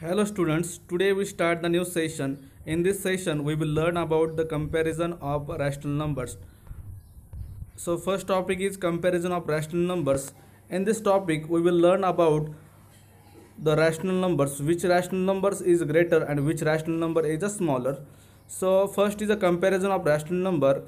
Hello students, today we start the new session. In this session, we will learn about the comparison of rational numbers. So first topic is comparison of rational numbers. In this topic, we will learn about the rational numbers, which rational numbers is greater and which rational number is a smaller. So first is a comparison of rational number.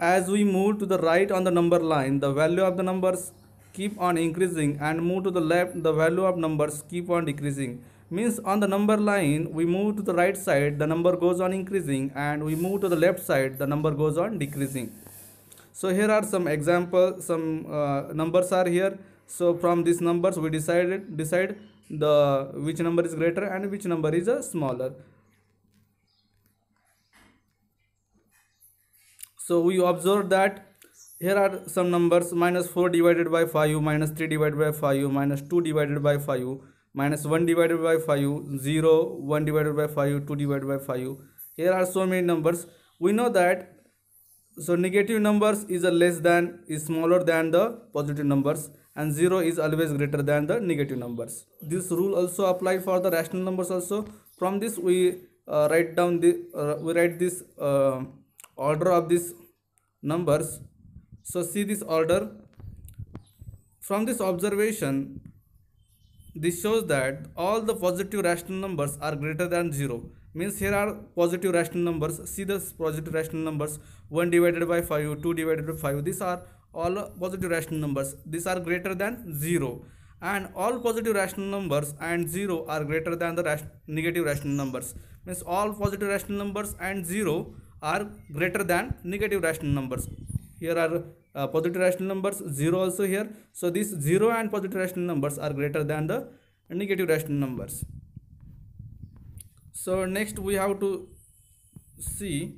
As we move to the right on the number line, the value of the numbers keep on increasing, and move to the left, the value of numbers keep on decreasing. Means on the number line, we move to the right side, the number goes on increasing, and we move to the left side, the number goes on decreasing. So here are some examples, some numbers are here. So from these numbers we decide the which number is greater and which number is smaller. So we observe that here are some numbers: minus 4 divided by 5, minus 3 divided by 5, minus 2 divided by 5, minus 1 divided by 5, 0, 1 divided by 5, 2 divided by 5. Here are so many numbers. We know that negative numbers is smaller than the positive numbers, and 0 is always greater than the negative numbers. This rule also apply for the rational numbers also. From this we write down this order of these numbers. So see this order. From this observation, this shows that all the positive rational numbers are greater than 0. Means here are positive rational numbers. See the positive rational numbers: 1 divided by 5, 2 divided by 5. These are all positive rational numbers. These are greater than 0. And all positive rational numbers and 0 are greater than the negative rational numbers. Means all positive rational numbers and 0 are greater than negative rational numbers. Here are positive rational numbers, 0 also here. So these 0 and positive rational numbers are greater than the negative rational numbers. So next we have to see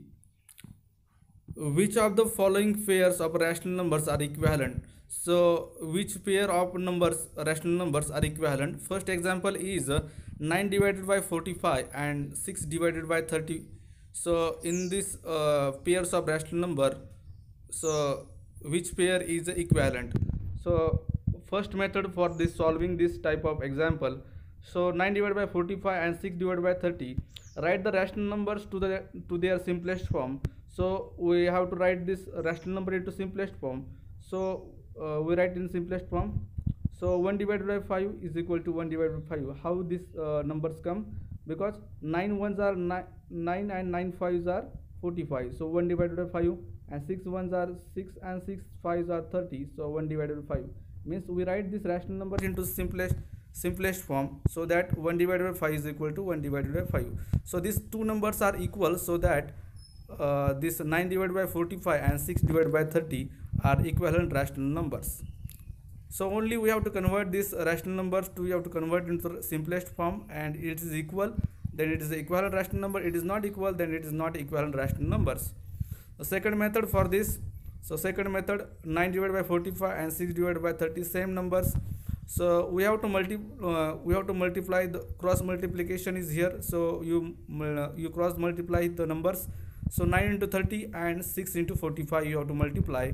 which of the following pairs of rational numbers are equivalent. So which pair of rational numbers are equivalent? First example is 9 divided by 45 and 6 divided by 30. So in this pairs of rational number, so which pair is equivalent? So first method for this solving this type of example. So 9 divided by 45 and 6 divided by 30. Write the rational numbers to their simplest form. So we have to write this rational number into simplest form. So we write in simplest form. So 1 divided by 5 is equal to 1 divided by 5. How these numbers come? Because 9 ones are 9 and 9 fives are 45. So 1 divided by 5, and 6 ones are 6 and 6 fives are 30. So 1 divided by 5 means we write this rational number into simplest form, so that 1 divided by 5 is equal to 1 divided by 5. So these two numbers are equal, so that this 9 divided by 45 and 6 divided by 30 are equivalent rational numbers. So only we have to convert this rational numbers we have to convert into the simplest form, and it is equal, then it is the equivalent rational number. It is not equal, then it is not equivalent rational numbers. The second method for this, so second method, 9 divided by 45 and 6 divided by 30, same numbers. So we have to multiply, the cross multiplication is here. So you cross multiply the numbers. So 9 into 30 and 6 into 45 you have to multiply.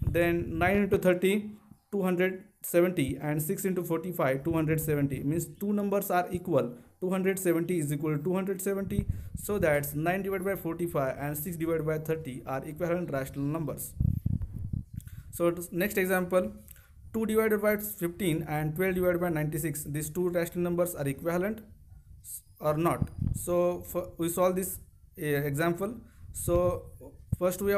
Then 9 into 30, 270, and 6 into 45, 270. Means two numbers are equal. 270 is equal to 270. So that's 9 divided by 45 and 6 divided by 30 are equivalent rational numbers. So next example, 2 divided by 15 and 12 divided by 96. These two rational numbers are equivalent or not. So we solve this example. So first we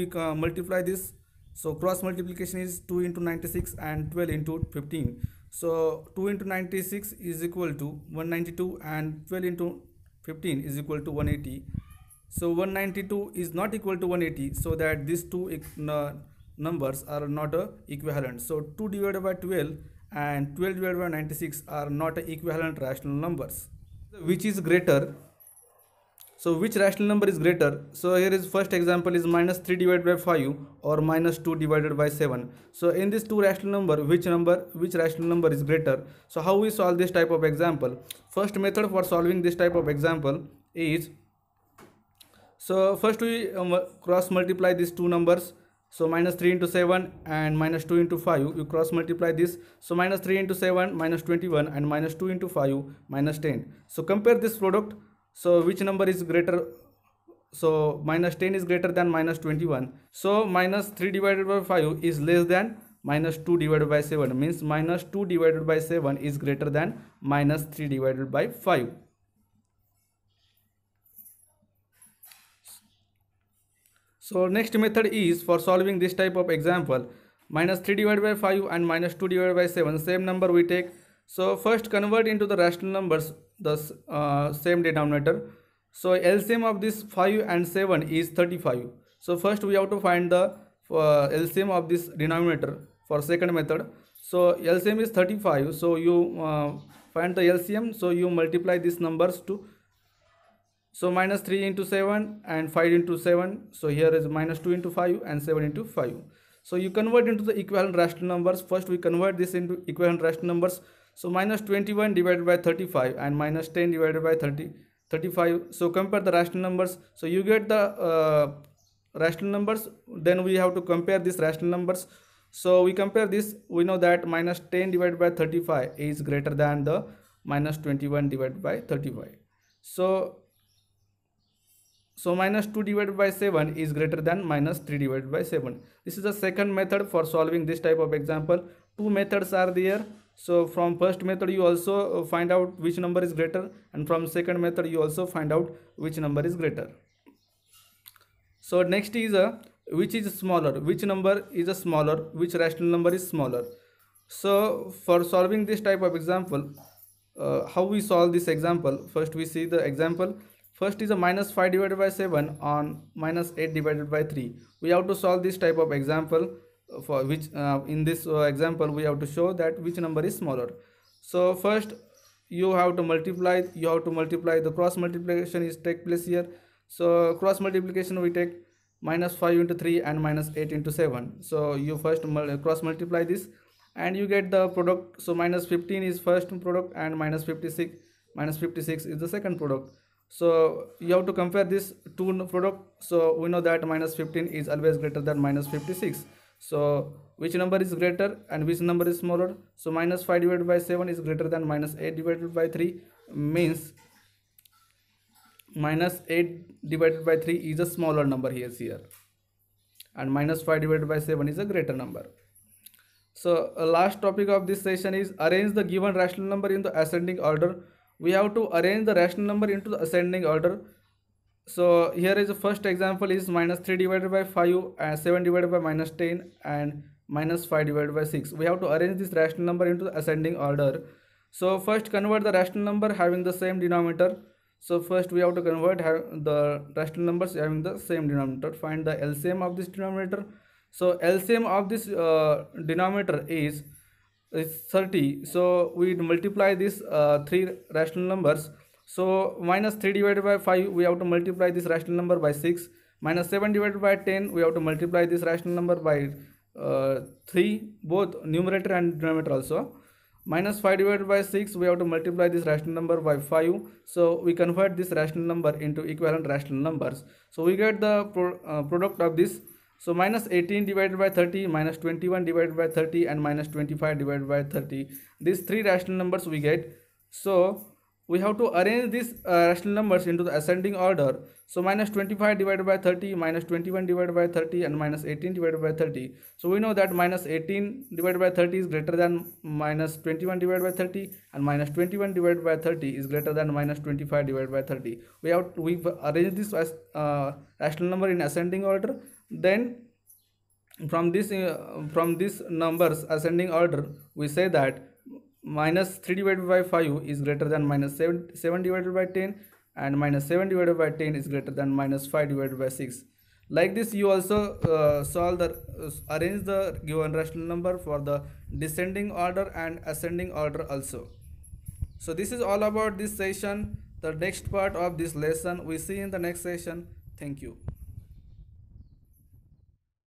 multiply this. So cross multiplication is 2 into 96 and 12 into 15. So 2 into 96 is equal to 192, and 12 into 15 is equal to 180. So 192 is not equal to 180, so that these two numbers are not equivalent. So 2 divided by 12 and 12 divided by 96 are not equivalent rational numbers. Which is greater? So which rational number is greater? So here is first example is minus 3 divided by 5 or minus 2 divided by 7. So in this two rational number, which rational number is greater? So how we solve this type of example? First method for solving this type of example is, so first we cross multiply these two numbers. So minus 3 into 7 and minus 2 into 5, you cross multiply this. So minus 3 into 7 minus 21 and minus 2 into 5 minus 10. So compare this product. So which number is greater? So minus 10 is greater than minus 21. So minus 3 divided by 5 is less than minus 2 divided by 7, means minus 2 divided by 7 is greater than minus 3 divided by 5. So next method is for solving this type of example. Minus 3 divided by 5 and minus 2 divided by 7, same number we take. So first convert into the rational numbers the same denominator. So LCM of this 5 and 7 is 35. So first we have to find the LCM of this denominator for second method. So LCM is 35. So you find the LCM. So you multiply these numbers to. So minus 3 into 7 and 5 into 7. So here is minus 2 into 5 and 7 into 5. So you convert into the equivalent rational numbers. First we convert this into equivalent rational numbers. So minus 21 divided by 35 and minus 10 divided by 35. So compare the rational numbers. So you get the rational numbers. Then we have to compare these rational numbers. So we compare this. We know that minus 10 divided by 35 is greater than the minus 21 divided by 35. So minus 2 divided by 7 is greater than minus 3 divided by 7. This is the second method for solving this type of example. Two methods are there. So from first method you also find out which number is greater, and from second method you also find out which number is greater. So next is which is smaller, which number is a smaller, which rational number is smaller. So for solving this type of example, how we solve this example? First we see the example. First is a minus 5 divided by 7 on minus 8 divided by 3. We have to solve this type of example, for which in this example we have to show that which number is smaller. So first you have to multiply, the cross multiplication is take place here. So cross multiplication we take minus 5 into 3 and minus 8 into 7. So you first cross multiply this and you get the product. So minus 15 is first product and minus 56 is the second product. So you have to compare this two product. So we know that minus 15 is always greater than minus 56. So which number is greater and which number is smaller? So minus 5 divided by 7 is greater than minus 8 divided by 3, means minus 8 divided by 3 is a smaller number here, and minus 5 divided by 7 is a greater number. So last topic of this session is arrange the given rational number in the ascending order. We have to arrange the rational number into the ascending order. So here is the first example is minus 3 divided by 5 and 7 divided by minus 10 and minus 5 divided by 6. We have to arrange this rational number into the ascending order. So first convert the rational number having the same denominator. So first we have to convert the rational numbers having the same denominator. Find the LCM of this denominator. So LCM of this denominator is 30. So we multiply these three rational numbers. So minus 3 divided by 5 we have to multiply this rational number by 6. Minus 7 divided by 10 we have to multiply this rational number by 3, both numerator and denominator also. Minus 5 divided by 6 we have to multiply this rational number by 5. So we convert this rational number into equivalent rational numbers. So we get the product of this. So minus 18 divided by 30, minus 21 divided by 30 and minus 25 divided by 30. These three rational numbers we get. So we have to arrange these rational numbers into the ascending order. So minus 25 divided by 30, minus 21 divided by 30 and minus 18 divided by 30. So we know that minus 18 divided by 30 is greater than minus 21 divided by 30, and minus 21 divided by 30 is greater than minus 25 divided by 30. We arrange this as rational number in ascending order. Then from this numbers ascending order, we say that minus 3 divided by 5 is greater than minus 7 divided by 10, and minus 7 divided by 10 is greater than minus 5 divided by 6. Like this you also arrange the given rational number for the descending order and ascending order also. So this is all about this session. The next part of this lesson we see in the next session. Thank you.